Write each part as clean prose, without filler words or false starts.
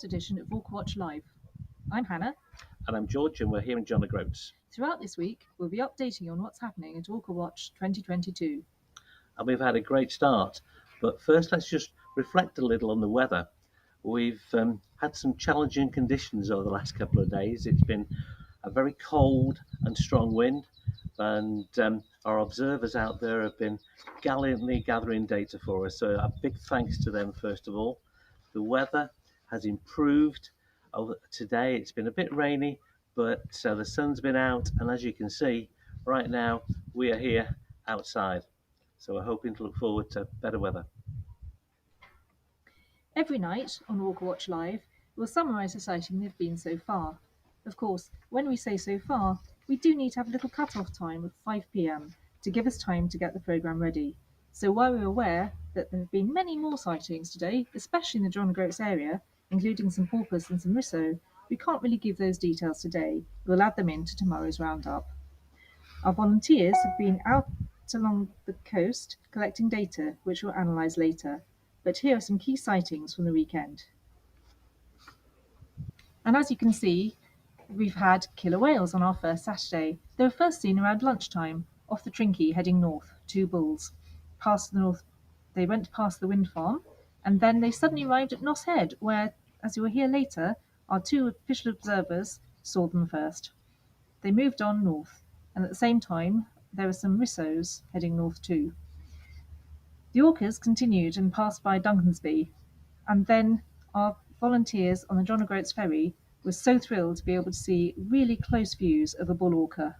latest edition of Orca Watch Live. I'm Hannah. And I'm George, and we're here in John O'Groats. Throughout this week, we'll be updating you on what's happening at Orca Watch 2022. And we've had a great start. But first, let's just reflect a little on the weather. We've had some challenging conditions over the last couple of days. It's been a very cold and strong wind, and our observers out there have been gallantly gathering data for us. So a big thanks to them, first of all. The weather has improved. Today it's been a bit rainy, but the sun's been out, and as you can see, right now we are here outside. So we're hoping to look forward to better weather. Every night on Orca Watch Live, we'll summarise the sighting they've been so far. Of course, when we say so far, we do need to have a little cut-off time of 5 p.m. to give us time to get the programme ready. So while we're aware that there have been many more sightings today, especially in the John O'Groats area, including some porpoise and some risso, we can't really give those details today. We'll add them into tomorrow's roundup. Our volunteers have been out along the coast collecting data, which we'll analyse later. But here are some key sightings from the weekend. And as you can see, we've had killer whales on our first Saturday. They were first seen around lunchtime off the Trinky heading north, two bulls. Past the north, they went past the wind farm, and then they suddenly arrived at Noss Head, where, as you will hear later, our two official observers saw them first. They moved on north, and at the same time, there were some rissos heading north too. The Orcas continued and passed by Duncansby, and then our volunteers on the John O'Groats ferry were so thrilled to be able to see really close views of a bull orca.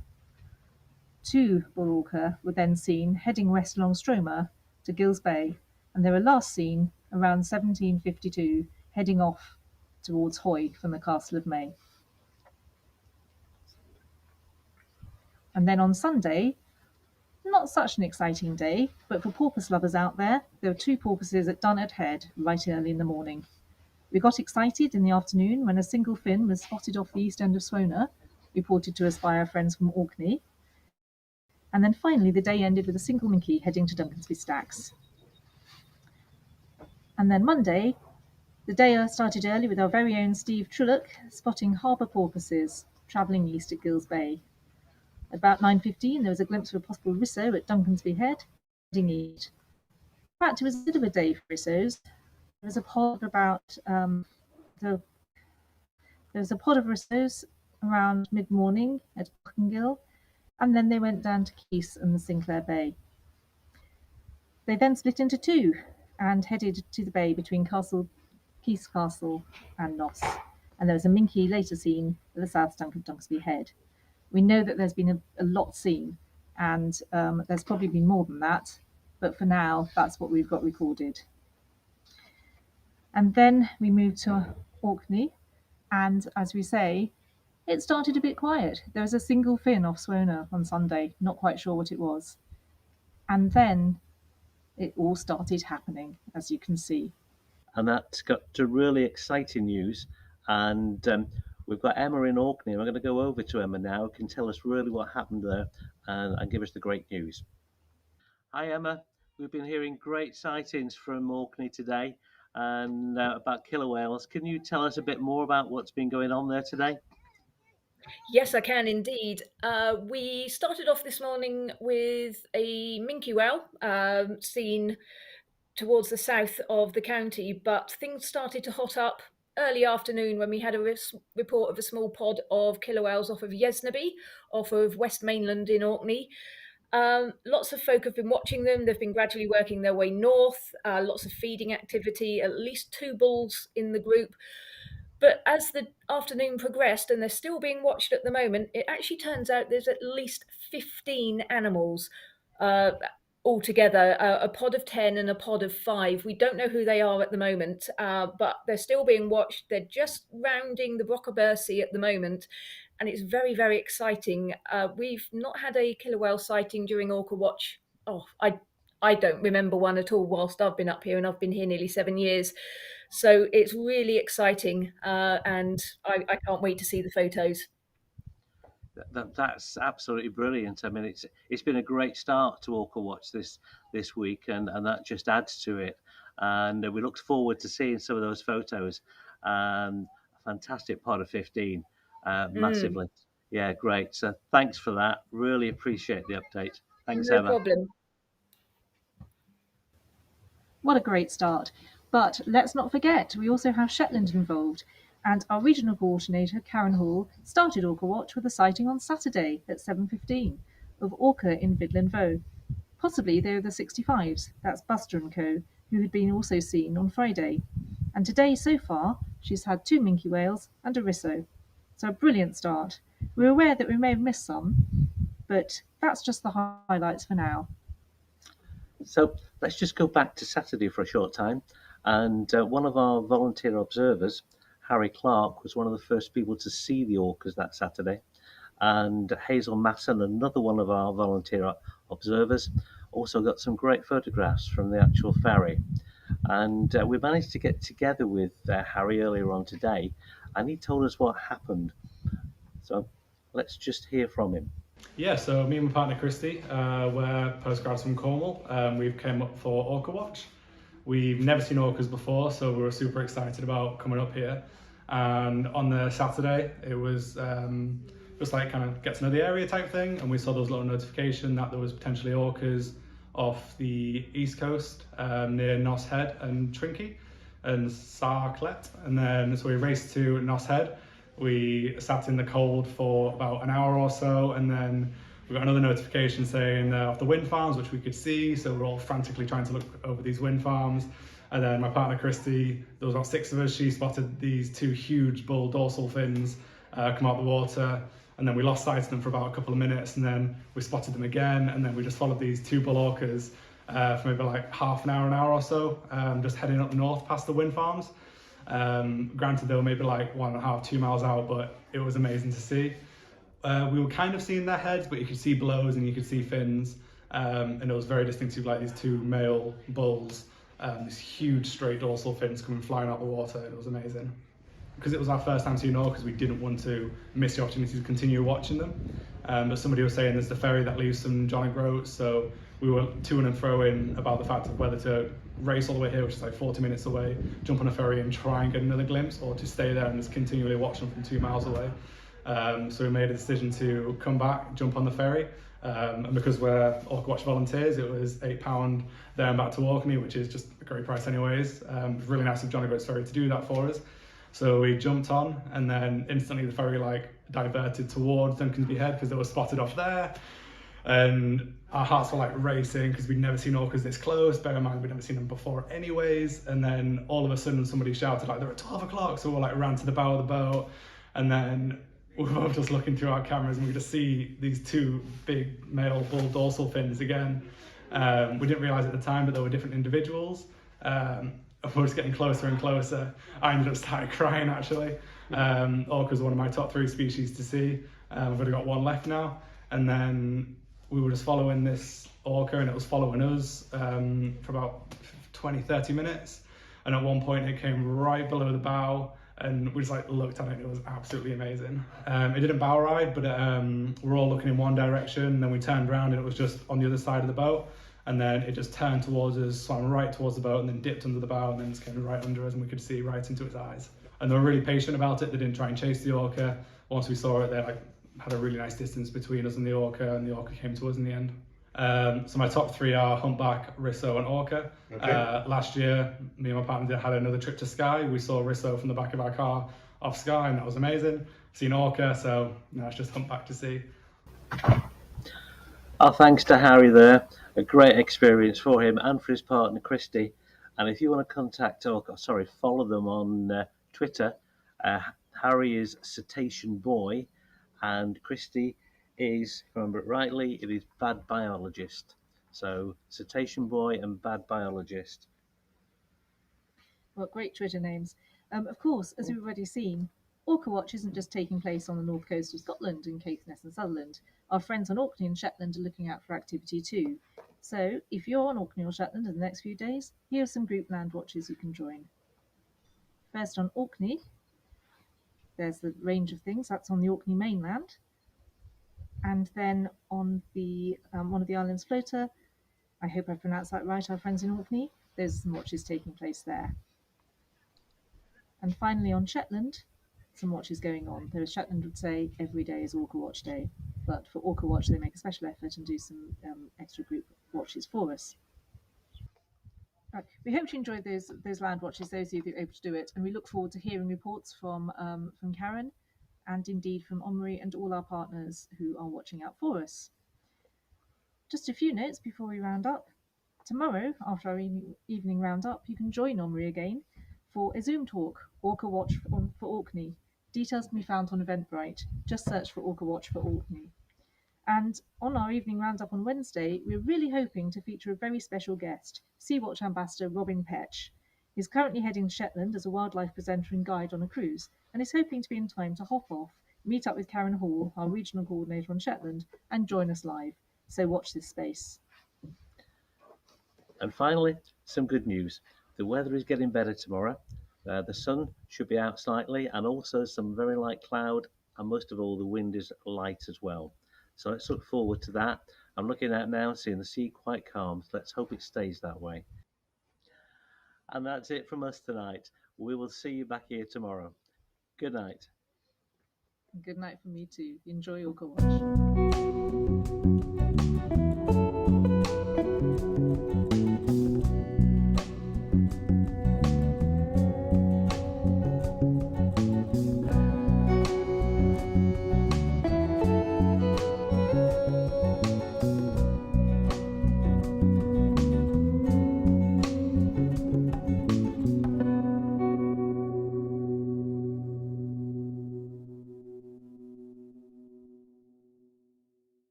Two bull orca were then seen heading west along Stroma to Gills Bay, and they were last seen around 1752 heading off towards Hoy from the Castle of May. And then on Sunday, not such an exciting day, but for porpoise lovers out there were two porpoises at Dunnet Head right early in the morning. We got excited in the afternoon when a single fin was spotted off the east end of Swona, reported to us by our friends from Orkney. And then finally the day ended with a single minke heading to Duncansby Stacks. And then Monday, the day started early with our very own Steve Trullock spotting harbour porpoises travelling east at Gills Bay. At about 9:15, there was a glimpse of a possible risso at Duncansby Head, heading east. In fact, it was a bit of a day for rissos. There was a pod of about there was a pod of rissos around mid-morning at Buckengill, and then they went down to Keys and the Sinclair Bay. They then split into two and headed to the bay between Keys Castle and Noss, and there was a minke later seen at the south bank of Duncansby Head. We know that there's been a lot seen, and there's probably been more than that, but for now, that's what we've got recorded. And then we moved to Orkney, and as we say, it started a bit quiet. There was a single fin off Swona on Sunday, not quite sure what it was. And then it all started happening, as you can see. And that's got to really exciting news. And we've got Emma in Orkney, and we're going to go over to Emma now, who can tell us really what happened there and give us the great news. Hi, Emma. We've been hearing great sightings from Orkney today and about killer whales. Can you tell us a bit more about what's been going on there today? Yes, I can indeed. We started off this morning with a minke whale seen towards the south of the county, but things started to hot up early afternoon when we had a report of a small pod of killer whales off of Yesnaby, off of West Mainland in Orkney. Lots of folk have been watching them. They've been gradually working their way north, lots of feeding activity, at least two bulls in the group. But as the afternoon progressed, and they're still being watched at the moment, it actually turns out there's at least 15 animals altogether, a pod of 10 and a pod of 5. We don't know who they are at the moment, but they're still being watched. They're just rounding the Brockabursey at the moment, and it's very, very exciting. We've not had a killer whale sighting during Orca Watch. I don't remember one at all whilst I've been up here, and I've been here nearly 7 years. So it's really exciting, and I can't wait to see the photos. That's absolutely brilliant. I mean, it's been a great start to Orca Watch this week, and that just adds to it. And we look forward to seeing some of those photos. A fantastic part of 15, Mm, massively. Yeah, great. So thanks for that. Really appreciate the update. Thanks, no Emma. problem. What a great start. But let's not forget, we also have Shetland involved. And our regional coordinator, Karen Hall, started Orca Watch with a sighting on Saturday at 7:15 of Orca in Vidlin Voe. Possibly they were the 65s, that's Buster and Co., who had been also seen on Friday. And today, so far, she's had 2 minke whales and a risso. So a brilliant start. We're aware that we may have missed some, but that's just the highlights for now. So let's just go back to Saturday for a short time. And one of our volunteer observers, Harry Clark, was one of the first people to see the orcas that Saturday. And Hazel Masson, another one of our volunteer observers, also got some great photographs from the actual ferry. And we managed to get together with Harry earlier on today, and he told us what happened. So let's just hear from him. Yeah, so me and my partner Christy, we're postgrads from Cornwall. We've came up for Orca Watch. We've never seen orcas before, so we were super excited about coming up here. And on the Saturday, it was just like kind of get to know the area type thing, and we saw those little notification that there was potentially orcas off the east coast near Noss Head and Trinky and Sarclet. And then so we raced to Noss Head. We sat in the cold for about an hour or so, and then we got another notification saying off the wind farms, which we could see. So we're all frantically trying to look over these wind farms. And then my partner Christy, there was about 6 of us. She spotted these 2 huge bull dorsal fins come out the water, and then we lost sight of them for about a couple of minutes, and then we spotted them again, and then we just followed these 2 bull orcas for maybe like half an hour or so, just heading up north past the wind farms. Granted, they were maybe like 1.5, 2 miles out, but it was amazing to see. We were kind of seeing their heads, but you could see blows and you could see fins, and it was very distinctive, like these 2 male bulls, these huge straight dorsal fins coming flying out the water. It was amazing. Because it was our first time seeing orcas, we didn't want to miss the opportunity to continue watching them. But somebody was saying there's the ferry that leaves some John and Groats, so we were to and fro in about the fact of whether to race all the way here, which is like 40 minutes away, jump on a ferry and try and get another glimpse, or to stay there and just continually watch them from 2 miles away. So we made a decision to come back, jump on the ferry, and because we're Orca Watch volunteers, it was £8 there and back to Orkney, which is just a great price anyways. It was really nice of John and Groats Ferry to do that for us. So we jumped on, and then instantly the ferry like diverted towards Duncansby Head because they were spotted off there. And our hearts were like racing because we'd never seen orcas this close. Bear in mind, we'd never seen them before anyways. And then all of a sudden somebody shouted like, they're at 12 o'clock. So we like ran to the bow of the boat, and then we were both just looking through our cameras, and we just see these 2 big male bull dorsal fins again. We didn't realize at the time, but they were different individuals. We're just getting closer and closer. I ended up starting crying actually. Orcas are one of my top 3 species to see. I've only got 1 left now. And then we were just following this orca, and it was following us for about 20-30 minutes. And at one point it came right below the bow, and we just like looked at it, and it was absolutely amazing. It didn't bow ride, but we're all looking in one direction, and then we turned around and it was just on the other side of the boat. And then it just turned towards us, swam right towards the boat, and then dipped under the bow, and then just came right under us, and we could see right into its eyes. And they were really patient about it. They didn't try and chase the orca. Once we saw it, they like had a really nice distance between us and the orca came to us in the end. So my top 3 are humpback, risso, and orca. Okay. Last year, me and my partner had another trip to Skye. We saw risso from the back of our car off Skye, and that was amazing. Seen orca, so now it's just humpback to see. Our thanks to Harry there. A great experience for him and for his partner Christy. And if you want to contact follow them on Twitter, Harry is Cetacean Boy, and Christy is, if I remember it rightly, it is Bad Biologist. So Cetacean Boy and Bad Biologist. Well, great Twitter names. Of course, as we've already seen, Orca Watch isn't just taking place on the north coast of Scotland in Caithness and Sutherland. Our friends on Orkney and Shetland are looking out for activity too. So, if you're on Orkney or Shetland in the next few days, here are some group land watches you can join. First on Orkney, there's the range of things. That's on the Orkney mainland. And then on the one of the islands floater, I hope I pronounced that right, our friends in Orkney, there's some watches taking place there. And finally, on Shetland, some watches going on. There is Shetland would say every day is Orca Watch Day, but for Orca Watch they make a special effort and do some extra group watches for us. Right. We hope you enjoyed those land watches, those of you that were able to do it, and we look forward to hearing reports from Karen, and indeed from Omri and all our partners who are watching out for us. Just a few notes before we round up. Tomorrow, after our evening roundup, you can join Omri again for a Zoom talk, Orca Watch for Orkney. Details can be found on Eventbrite. Just search for Orca Watch for Orkney. And on our evening roundup on Wednesday, we're really hoping to feature a very special guest, Sea-Watch Ambassador Robin Petch. He's currently heading to Shetland as a wildlife presenter and guide on a cruise, and is hoping to be in time to hop off, meet up with Karen Hall, our regional coordinator on Shetland, and join us live. So watch this space. And finally, some good news. The weather is getting better tomorrow. The sun should be out slightly, and also some very light cloud, and most of all, the wind is light as well. So let's look forward to that. I'm looking out now, seeing the sea quite calm. So let's hope it stays that way. And that's it from us tonight. We will see you back here tomorrow. Good night. Good night from me too. Enjoy Orca Watch.